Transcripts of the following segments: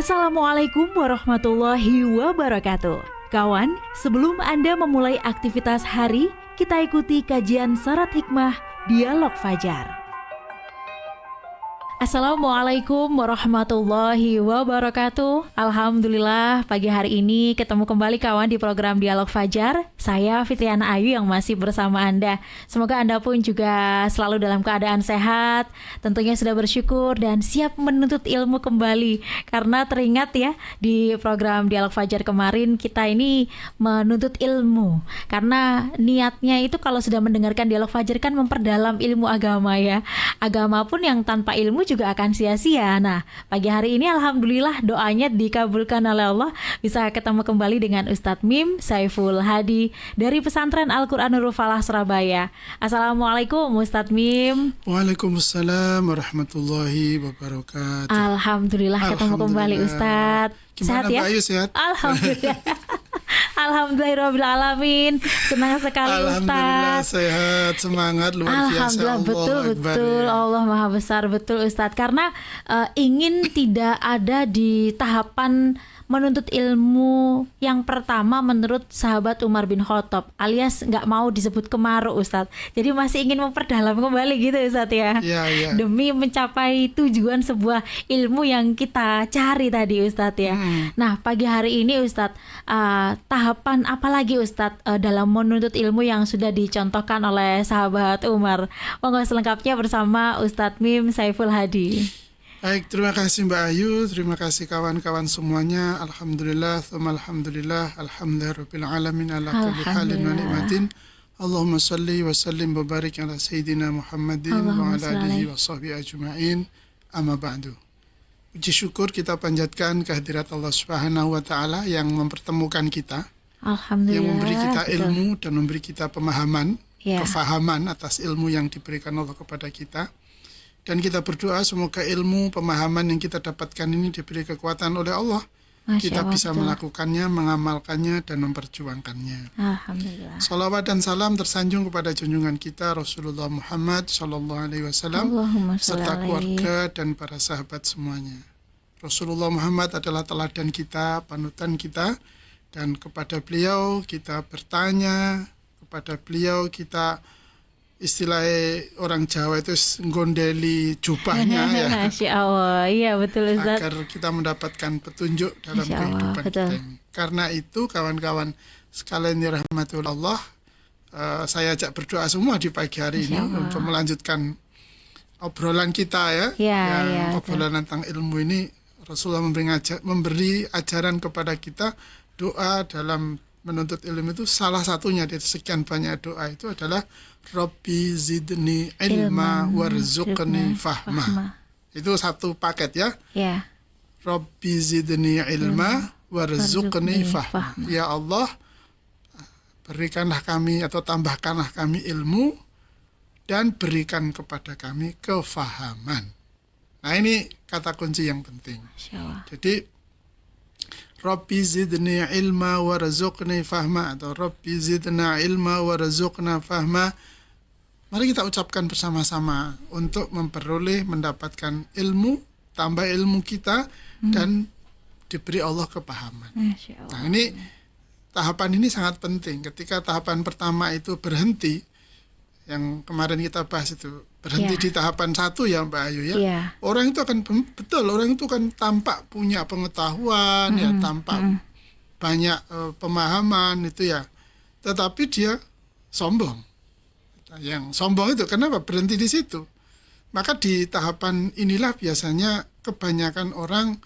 Assalamualaikum warahmatullahi wabarakatuh. Kawan, sebelum Anda memulai aktivitas hari, kita ikuti kajian syarat hikmah Dialog Fajar. Assalamualaikum warahmatullahi wabarakatuh. Alhamdulillah pagi hari ini ketemu kembali kawan di program Dialog Fajar. Saya Fitriana Ayu yang masih bersama Anda. Semoga Anda pun juga selalu dalam keadaan sehat, tentunya sudah bersyukur dan siap menuntut ilmu kembali. Karena teringat ya, di program Dialog Fajar kemarin kita ini menuntut ilmu. Karena niatnya itu kalau sudah mendengarkan Dialog Fajar kan memperdalam ilmu agama ya. Agama pun yang tanpa ilmu juga akan sia-sia. Nah, pagi hari ini alhamdulillah doanya dikabulkan oleh Allah, bisa ketemu kembali dengan Ustadz Mim Saiful Hadi dari Pesantren Al-Quran Nurul Falah Surabaya. Assalamualaikum Ustadz Mim. Waalaikumsalam warahmatullahi wabarakatuh. Alhamdulillah ketemu kembali Ustadz. Gimana Sehat ya? Mbak Ayu, sehat? Alhamdulillah. Alhamdulillahirrahmanirrahim. Senang sekali Alhamdulillah Ustadz. sehat, semangat luar biasa. Alhamdulillah, betul Ya. Allah Maha Besar, betul Ustadz. Karena ingin tidak ada di tahapan menuntut ilmu yang pertama menurut sahabat Umar bin Khattab, alias nggak mau disebut kemaruk Ustadz. Jadi masih ingin memperdalam kembali gitu Ustadz ya. Ya. Demi mencapai tujuan sebuah ilmu yang kita cari tadi Ustadz ya. Nah pagi hari ini Ustadz, tahapan apa lagi Ustadz dalam menuntut ilmu yang sudah dicontohkan oleh sahabat Umar? Monggo selengkapnya bersama Ustadz Mim Saiful Hadi. Baik, terima kasih Mbak Ayu, terima kasih kawan-kawan semuanya. Alhamdulillah, alhamdulillah rabbil alamin ala kulli halin wa ni'matin. Allahumma salli wa sallim wa barik ala sayyidina Muhammadin wa ala alihi wa sahbihi ajma'in. Amma ba'du. Puji syukur kita panjatkan kehadirat Allah Subhanahu wa taala yang mempertemukan kita. Alhamdulillah. Yang memberi kita betul. ilmu dan memberi kita pemahaman, Ya. kefahaman atas ilmu yang diberikan Allah kepada kita. Dan kita berdoa semoga ilmu, pemahaman yang kita dapatkan ini diberi kekuatan oleh Allah. Masya Kita Allah, bisa betul. melakukannya, mengamalkannya, dan memperjuangkannya. Alhamdulillah. Salawat dan salam tersanjung kepada junjungan kita Rasulullah Muhammad SAW Allahumma sholli serta alaihi. keluarga dan para sahabat semuanya. Rasulullah Muhammad adalah teladan kita, panutan kita, dan kepada beliau kita bertanya, kepada beliau kita istilahnya orang Jawa itu gondeli jubahnya ya, Masya Allah, iya betul Ustaz. agar kita mendapatkan petunjuk dalam Masya Allah, kehidupan betul. kita ini. Karena itu kawan-kawan sekalian dirahmati Allah, saya ajak berdoa semua di pagi hari Masya ini Allah. untuk melanjutkan obrolan kita ya, Ya, obrolan tentang ilmu ini. Rasulullah memberi ajaran kepada kita, doa dalam menuntut ilmu itu salah satunya dari sekian banyak doa itu adalah Rabbi zidni ilma warzuqni fahma. Itu satu paket ya. Ya. Rabbi zidni ilma warzuqni fahma. Ya Allah, berikanlah kami atau tambahkanlah kami ilmu dan berikan kepada kami kefahaman. Nah ini kata kunci yang penting. Masya Allah. Jadi Rabbi zidni ilma warzuqni fahma atau Rabbi zidna ilma warzuqna fahma. Mari kita ucapkan bersama-sama untuk memperoleh mendapatkan ilmu, tambah ilmu kita dan diberi Allah kepahaman. Masya Allah. Nah ini tahapan ini sangat penting. Ketika tahapan pertama itu berhenti, yang kemarin kita bahas itu berhenti Ya. di tahapan 1 ya Mbak Ayu ya. Iya. Orang itu akan betul, orang itu kan tampak punya pengetahuan ya, tampak banyak pemahaman itu ya. Tetapi dia sombong. Yang sombong itu kenapa berhenti di situ? Maka di tahapan inilah biasanya kebanyakan orang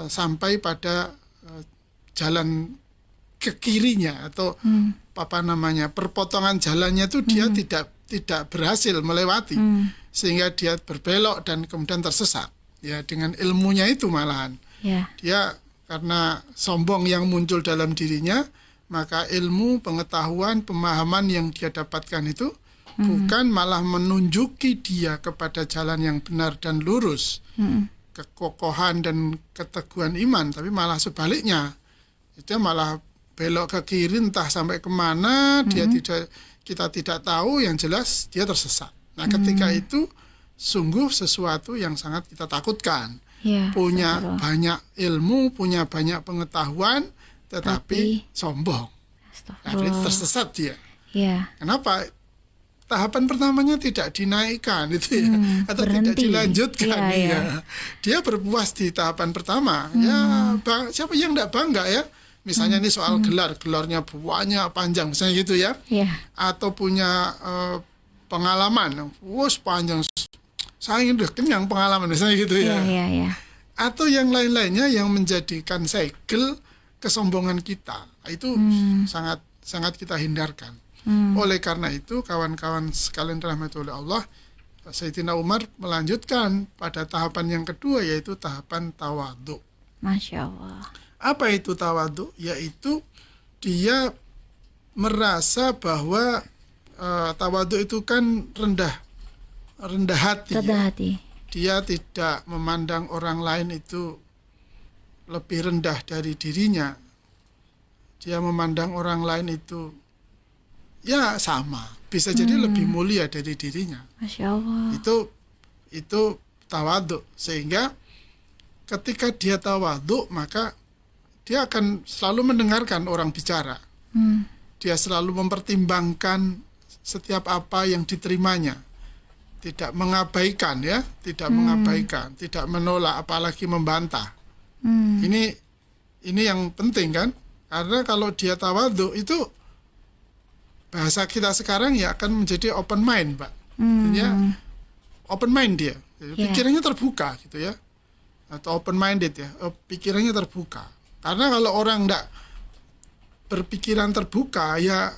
sampai pada jalan ke kirinya atau apa namanya perpotongan jalannya itu dia tidak berhasil melewati sehingga dia berbelok dan kemudian tersesat ya dengan ilmunya itu malahan Ya. dia karena sombong yang muncul dalam dirinya, maka ilmu, pengetahuan, pemahaman yang dia dapatkan itu bukan malah menunjuki dia kepada jalan yang benar dan lurus, kekokohan dan keteguhan iman, tapi malah sebaliknya itu malah belok ke kiri entah sampai kemana, kita tidak tahu, yang jelas dia tersesat. Nah ketika itu sungguh sesuatu yang sangat kita takutkan. Ya, punya astagfirullah. banyak ilmu, punya banyak pengetahuan, tetapi Tapi- sombong. Akhirnya Astagfirullah. tersesat dia. Ya. Kenapa? Tahapan pertamanya tidak dinaikkan itu ya, atau tidak berhenti. dilanjutkan. Iya, iya. Ya. Dia berpuas di tahapan pertama. Ya, siapa yang tidak bangga ya? Misalnya ini soal gelarnya banyak panjang, misalnya gitu ya. Ya. Atau punya pengalaman, panjang, saya udah kenyang pengalaman, misalnya gitu Ya, ya. ya, ya. Atau yang lain-lainnya yang menjadikan segel kesombongan kita, itu sangat sangat kita hindarkan. Oleh karena itu, kawan-kawan sekalian rahmati oleh Allah, Sayyidina Umar melanjutkan pada tahapan yang kedua, yaitu tahapan tawadhu. Masya Allah. Apa itu tawadhu? Yaitu dia merasa bahwa tawadhu itu kan rendah hati. Rendah Ya. hati. Dia tidak memandang orang lain itu lebih rendah dari dirinya. Dia memandang orang lain itu ya sama, bisa jadi lebih mulia dari dirinya. Masya Allah. Itu tawadhu. Sehingga ketika dia tawadhu, maka dia akan selalu mendengarkan orang bicara. Dia selalu mempertimbangkan setiap apa yang diterimanya. Tidak mengabaikan ya, tidak mengabaikan, tidak menolak, apalagi membantah. Ini yang penting kan? Karena kalau dia tawadhu itu bahasa kita sekarang ya akan menjadi open mind, Pak. Ya, open mind dia. Pikirannya terbuka gitu ya. Atau open minded ya, pikirannya terbuka. Karena kalau orang enggak berpikiran terbuka ya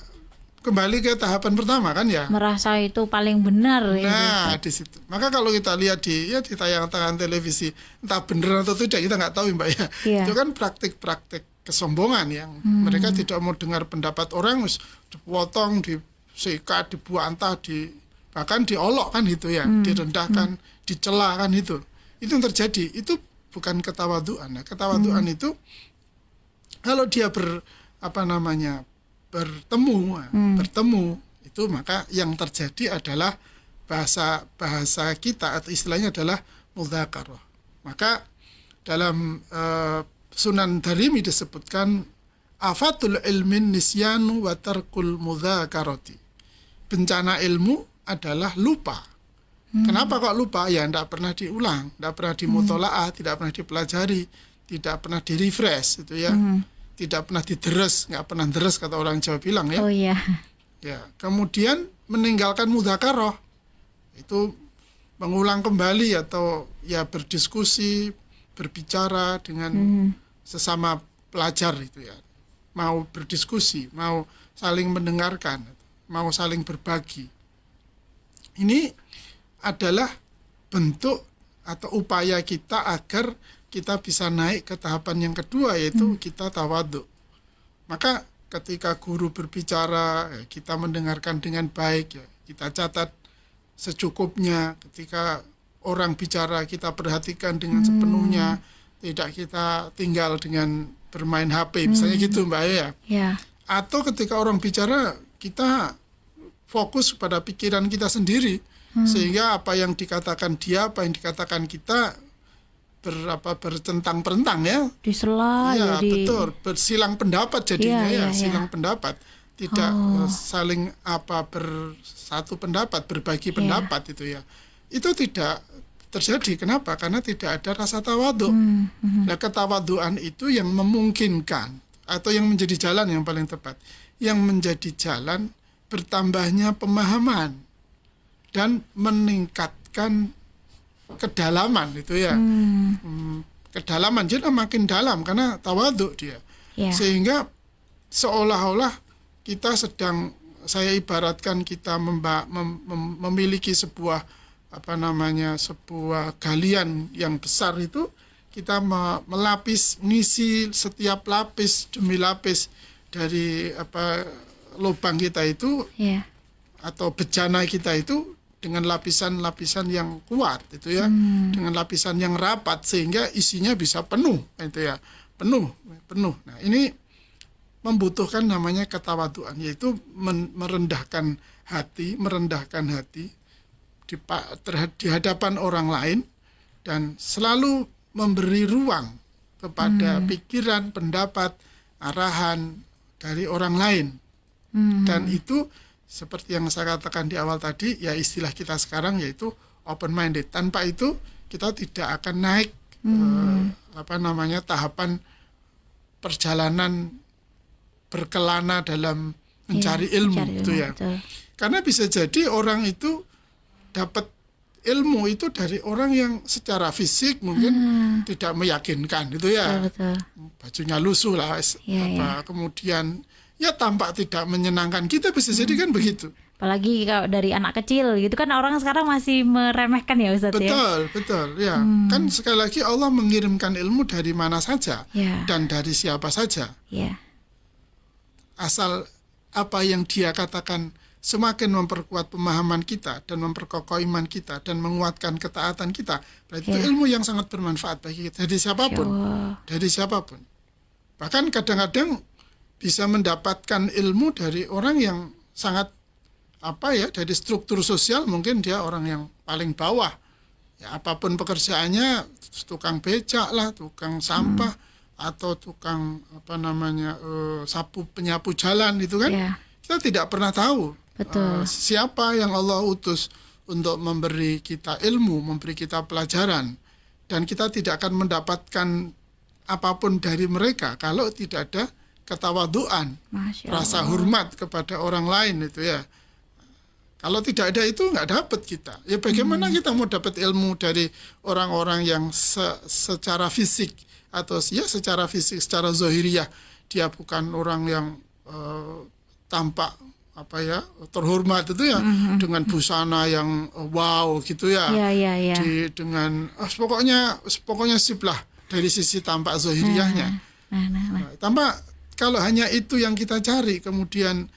kembali ke tahapan pertama kan ya. Merasa itu paling benar. Nah, di situ. Maka kalau kita lihat di tayangan televisi, entah benar atau tidak kita nggak tahu, Mbak ya. Iya. Itu kan praktik-praktik kesombongan yang mereka tidak mau dengar pendapat orang, dipotong, disikat, dibuantah, bahkan diolok kan itu ya, direndahkan, dicela kan itu. Itu yang terjadi. Itu bukan ketawaduan. Nah, ketawaduan itu kalau dia bertemu itu, maka yang terjadi adalah bahasa kita atau istilahnya adalah mudzakarah. Maka dalam Sunan Darimi disebutkan afatul ilmin nisyanu wa tarkul mudzakarati. Bencana ilmu adalah lupa. Kenapa kok lupa? Ya tidak pernah diulang, tidak pernah dimutola'ah, tidak pernah dipelajari, tidak pernah direfresh itu ya. Tidak pernah dideres, nggak pernah deres kata orang Jawa bilang ya. Oh iya. Ya, kemudian meninggalkan mudzakarah. Itu mengulang kembali atau ya berdiskusi, berbicara dengan sesama pelajar itu ya. Mau berdiskusi, mau saling mendengarkan, mau saling berbagi. Ini adalah bentuk atau upaya kita agar kita bisa naik ke tahapan yang kedua, yaitu kita tawadhu. Maka ketika guru berbicara, kita mendengarkan dengan baik, ya, kita catat secukupnya. Ketika orang bicara, kita perhatikan dengan sepenuhnya, tidak kita tinggal dengan bermain HP, misalnya gitu Mbak ya. Ya. Atau ketika orang bicara, kita fokus pada pikiran kita sendiri, sehingga apa yang dikatakan dia, apa yang dikatakan kita bertentang-perentang ya. Disela Ya, jadi. betul, bersilang pendapat jadinya Iya, iya, silang pendapat. Tidak saling bersatu pendapat, berbagi pendapat itu ya. Itu tidak terjadi. Kenapa? Karena tidak ada rasa tawadhu. Nah, ketawadhuan itu yang memungkinkan atau yang menjadi jalan yang paling tepat. Yang menjadi jalan bertambahnya pemahaman dan meningkatkan kedalaman itu ya. Kedalaman jadi makin dalam karena tawadhu dia. Ya. Sehingga seolah-olah kita sedang, saya ibaratkan kita memiliki sebuah sebuah galian yang besar itu, kita melapis, ngisi setiap lapis demi lapis dari lubang kita itu, Ya. atau bejana kita itu dengan lapisan-lapisan yang kuat itu ya, dengan lapisan yang rapat sehingga isinya bisa penuh itu ya, penuh. Nah, ini membutuhkan namanya ketawadhuan, yaitu merendahkan hati di hadapan orang lain dan selalu memberi ruang kepada pikiran, pendapat, arahan dari orang lain. Dan itu seperti yang saya katakan di awal tadi, ya istilah kita sekarang yaitu open minded. Tanpa itu kita tidak akan naik tahapan perjalanan berkelana dalam mencari ilmu itu ya. Betul. Karena bisa jadi orang itu dapat ilmu itu dari orang yang secara fisik mungkin tidak meyakinkan itu ya. Betul. Bajunya lusuh lah, kemudian ya tampak tidak menyenangkan. Kita bisa jadi kan begitu. Apalagi kalau dari anak kecil gitu kan, orang sekarang masih meremehkan ya Ustadz ya. Betul ya. Kan sekali lagi Allah mengirimkan ilmu dari mana saja dan dari siapa saja. Asal apa yang dia katakan semakin memperkuat pemahaman kita dan memperkokoh iman kita dan menguatkan ketaatan kita, berarti itu ilmu yang sangat bermanfaat bagi kita dari siapapun. Bahkan kadang-kadang bisa mendapatkan ilmu dari orang yang sangat dari struktur sosial, mungkin dia orang yang paling bawah. Ya, apapun pekerjaannya, tukang becak lah, tukang sampah atau tukang sapu penyapu jalan itu kan. Kita tidak pernah tahu siapa yang Allah utus untuk memberi kita ilmu, memberi kita pelajaran, dan kita tidak akan mendapatkan apapun dari mereka kalau tidak ada ketawaduan, rasa hormat kepada orang lain itu ya. Kalau tidak ada itu nggak dapat kita. Ya bagaimana kita mau dapat ilmu dari orang-orang yang secara fisik atau secara fisik, secara zahiriyah dia bukan orang yang tampak terhormat itu ya, dengan busana yang wow gitu ya. Dengan pokoknya sip lah dari sisi tampak zahiriyahnya. Tampak kalau hanya itu yang kita cari, kemudian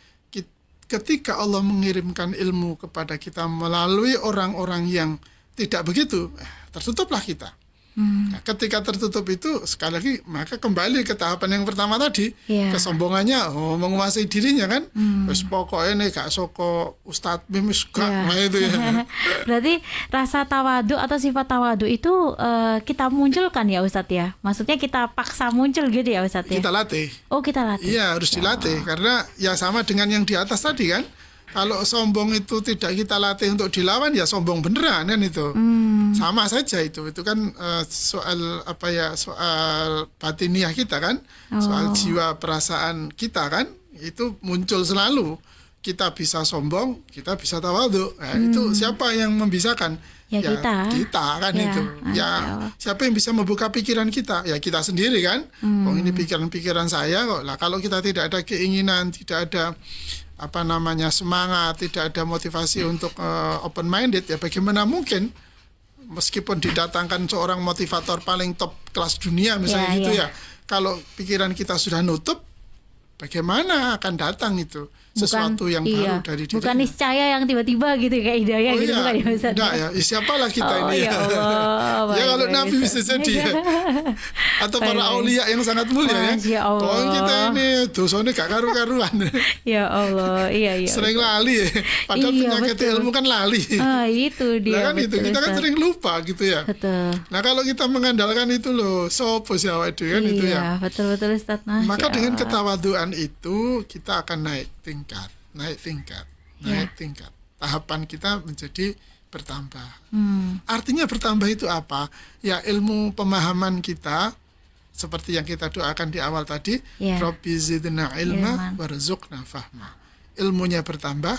ketika Allah mengirimkan ilmu kepada kita melalui orang-orang yang tidak begitu, tertutuplah kita. Nah, ketika tertutup itu sekali lagi maka kembali ke tahapan yang pertama tadi, kesombongannya menguasai dirinya kan. Wis pokoknya nih gak soko Ustadz Mimis itu ya. Berarti rasa tawadu atau sifat tawadu itu kita munculkan ya Ustadz ya. Maksudnya kita paksa muncul gitu ya Ustadz ya. Kita latih. Oh, kita latih. Iya, harus dilatih karena ya sama dengan yang di atas tadi kan. Kalau sombong itu tidak kita latih untuk dilawan, ya sombong beneran kan itu. Sama saja itu kan soal batiniah kita kan, soal jiwa perasaan kita kan, itu muncul selalu. Kita bisa sombong, kita bisa tawadhu. Nah, itu siapa yang membisakan? Ya kita kan itu. Ya siapa yang bisa membuka pikiran kita? Ya kita sendiri kan. Ini pikiran saya kok. Lah kalau kita tidak ada keinginan, tidak ada semangat, tidak ada motivasi untuk open minded, ya bagaimana mungkin meskipun didatangkan seorang motivator paling top kelas dunia misalnya kalau pikiran kita sudah nutup, bagaimana akan datang itu sesuatu yang baru dari dirinya. Bukan niscaya yang tiba-tiba gitu kayak hidayah gitu bukan ya Ustaz. Enggak ya, siapalah kita ini ya. Allah, ya kalau Nabi bisa jadi ya. Atau para aulia yang sangat mulia ya. Kalau kita ini dosanya gak karu-karuan. Ya Allah, iya. Sering lali ya. Padahal penyakit ilmu kan lali. Itu dia. Nah kan itu, kita kan sering lupa gitu ya. Betul. Nah kalau kita mengandalkan itu loh, sopo sih awake dhewe kan itu ya. Iya, betul Ustaz. Maka dengan ketawaduan itu kita akan naik tingkat. Tahapan kita menjadi bertambah. Artinya bertambah itu apa? Ya ilmu pemahaman kita seperti yang kita doakan di awal tadi, Rabbi zidna ilma warzuqna fahma. Ilmunya bertambah,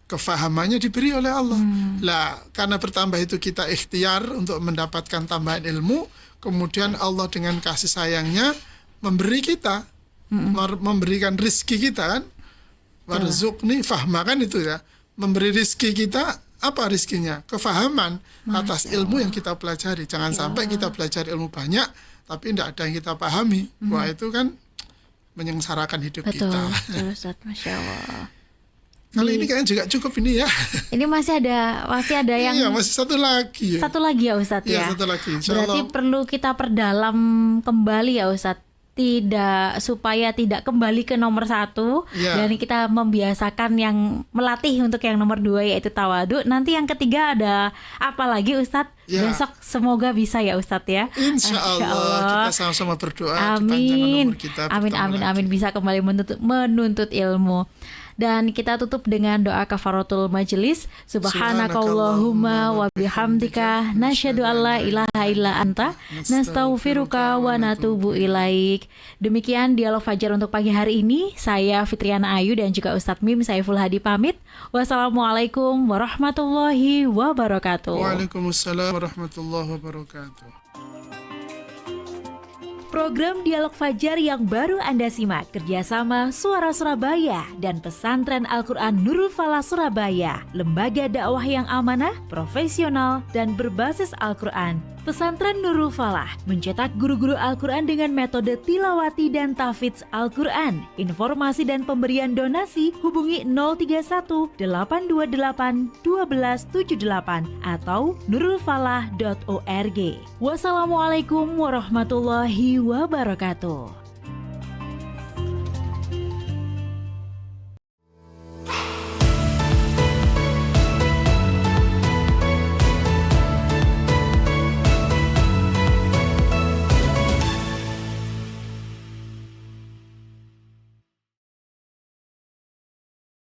kefahamannya diberi oleh Allah. Lah, karena bertambah itu kita ikhtiar untuk mendapatkan tambahan ilmu, kemudian Allah dengan kasih sayangnya memberi kita, memberikan rizki kita kan. Warzuqni fahma kan itu ya. Memberi rizki kita, apa rizkinya? Kefahaman atas ilmu yang kita pelajari. Jangan sampai kita belajar ilmu banyak tapi tidak ada yang kita pahami. Wah itu kan menyengsarakan hidup kita. Betul, Ustaz, Masya Allah. Kali ini kayaknya juga cukup ini ya. Ini masih ada yang. Iya, masih satu lagi ya. Satu lagi ya Ustaz ya. Iya, satu lagi. Berarti perlu kita perdalam kembali ya Ustaz. supaya tidak kembali ke nomor 1 dan kita membiasakan yang melatih untuk yang nomor 2 yaitu tawadu. Nanti yang ketiga ada apa lagi Ustadz? Besok semoga bisa ya Ustadz ya. Insya Allah. Kita sama-sama berdoa. Amin. Kita Amin. Bisa kembali menuntut ilmu. Dan kita tutup dengan doa kafaratul majelis. Subhanakallahumma wa bihamdika nasyhadu alla ilaha illa anta nastaghfiruka wa natubu ilaik. Demikian dialog fajar untuk pagi hari ini. Saya Fitriana Ayu dan juga Ustadz Mim Saiful Hadi pamit. Wassalamualaikum warahmatullahi wabarakatuh. Waalaikumsalam warahmatullahi wabarakatuh. Program Dialog Fajar yang baru Anda simak kerjasama Suara Surabaya dan Pesantren Al-Quran Nurul Falah Surabaya, lembaga dakwah yang amanah, profesional, dan berbasis Al-Quran. Pesantren Nurul Falah mencetak guru-guru Al-Quran dengan metode tilawati dan tahfidz Al-Quran. Informasi dan pemberian donasi hubungi 031 828 1278 atau nurulfalah.org. Wassalamualaikum warahmatullahi wabarakatuh.